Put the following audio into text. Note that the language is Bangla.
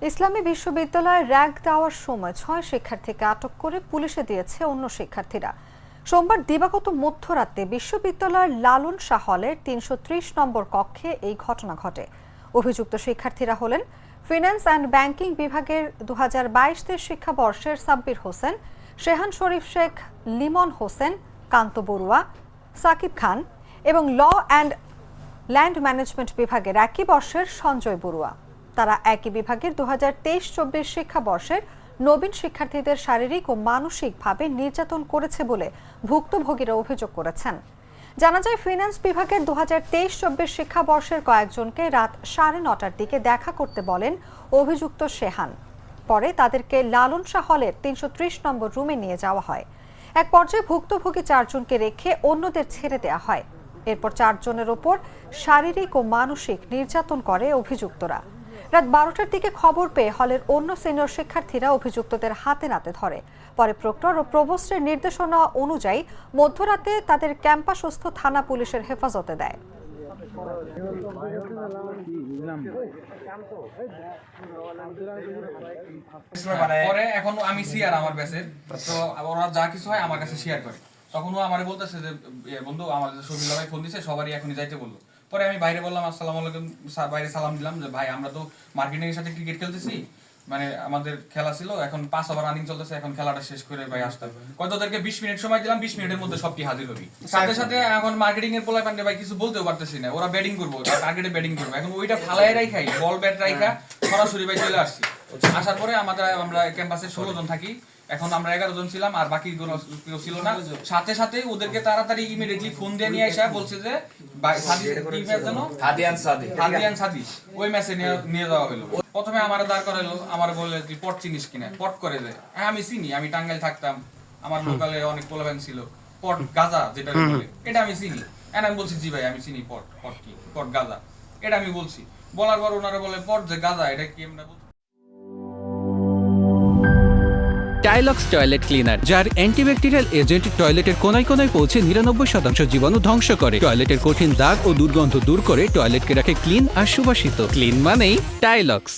ইসলামী বিশ্ববিদ্যালয়ে র‍্যাগ দেওয়ার সময় ৬ শিক্ষার্থীকে আটক করে পুলিশে দিয়েছে অন্য শিক্ষার্থীরা। সোমবার দিবাগত মধ্যরাতে বিশ্ববিদ্যালয়ের লালন শাহ হলের ৩৩০ নম্বর কক্ষে এই ঘটনা ঘটে। অভিযুক্ত শিক্ষার্থীরা হলেন ফিন্যান্স অ্যান্ড ব্যাংকিং বিভাগের ২০২২-২৩ শিক্ষাবর্ষের সাব্বির হোসেন, শেহান শরীফ শেখ, লিমন হোসেন, কান্ত বড়ুয়া, সাকিব খান এবং ল অ্যান্ড ল্যান্ড ম্যানেজমেন্ট বিভাগের একই বর্ষের সঞ্জয় বড়ুয়া। তারা একই বিভাগের ২০২৩-২৪ শিক্ষাবর্ষের নবীন শিক্ষার্থীদের শারীরিক ও মানসিকভাবে নির্যাতন করেছে বলে ভুক্তভোগীরা অভিযোগ করেছেন। জানা যায়, ফিন্যান্স বিভাগের ২০২৩-২৪ শিক্ষাবর্ষের কয়েকজনকে রাত ৯:৩০টার দিকে দেখা করতে বলেন অভিযুক্ত শেহান। পরে তাদেরকে লালন শাহ হলের ৩৩০ নম্বর রুমে নিয়ে যাওয়া হয়। এক পর্যায়ে ভুক্তভোগী ৪ জনকে রেখে অন্যদের ছেড়ে দেওয়া হয়। এরপর ৪ জনের ওপর শারীরিক ও মানসিক নির্যাতন করে অভিযুক্তরা। রাত ১২টার দিকে খবর পেয়ে হলের অন্য সিনিয়র শিক্ষার্থীরা অভিযুক্তদের হাতে নাতে ধরে। পরে প্রক্টর ও প্রভোস্টের নির্দেশনা অনুযায়ী মধ্যরাতে তাদের ক্যাম্পাসস্থ থানা পুলিশের হেফাজতে দেয়। পরে এখন আমি সিআর আমার ব্যাচের, তো ওরা যা কিছু হয় আমার কাছে শেয়ার করে। তখন ও আমারে বলতেছে যে বন্ধু আমাদের শফিউল্লাহ ভাই ফোন দিছে, সবারই এখনই যাইতে বললো। পরে আমি বাইরে বললাম আসসালামু আলাইকুম, বাইরে সালাম দিলাম যে ভাই আমরা তো মার্কেটিং এর সাথে ক্রিকেট খেলতেছি, মানে আমাদের খেলা ছিল, এখন 5 ওভার রানিং চলতেছে, এখন খেলাটা শেষ করে ভাই আসতাম। কতদেরকে 20 মিনিট সময় দিলাম, 20 মিনিটের মধ্যে সবটি হাজির হবি। সাথে সাথে এখন মার্কেটিং এর পোলা পান্ডে ভাই কিছু বলতেও পারতেছি না, ওরা ব্যাটিং করবো, টার্গেটে ব্যাটিং করবো। এখন ওইটা ফালাই রাখাই বল ব্যাট রাখা সরাসরি ভাই চলে আসছি। আসার পরে আমরা ক্যাম্পাসে 16 জন থাকি, এখন আমরা 11 জন ছিলাম, আর বাকি কেউ ছিল না। সাথে সাথে ওদেরকে তাড়াতাড়ি ইমিডিয়েটলি ফোন দিয়ে নিয়ে এসে বলছে যে হাদিয়ান সাদি ওই ম্যাচে নিয়ে যাওয়া হলো। প্রথমে আমার দাঁড় করাইলো, আমার বললে তুই পট চিনিস কিনা, পট করে দে। হ্যাঁ আমি চিনি, আমি টাঙ্গাইল থাকতাম, আমার লোকালে অনেক পোলাবেন ছিল, পট গাজা যেটা বলে এটা আমি চিনি। আমি বলছি জি ভাই আমি চিনি, পট পট কি পট গাজা, এটা আমি বলছি। বলার পর ওনারা বলে পট যে গাজা এটা কি আমরা বলছি। টাইলক্স টয়লেট ক্লিনার, যার অ্যান্টিব্যাকটেরিয়াল এজেন্ট টয়লেটের কোনায় কোনায় পৌঁছে ৯৯% জীবাণু ধ্বংস করে, টয়লেটের কঠিন দাগ ও দুর্গন্ধ দূর করে টয়লেটকে রাখে ক্লিন আর সুবাসিত। ক্লিন মানেই টাইলক্স।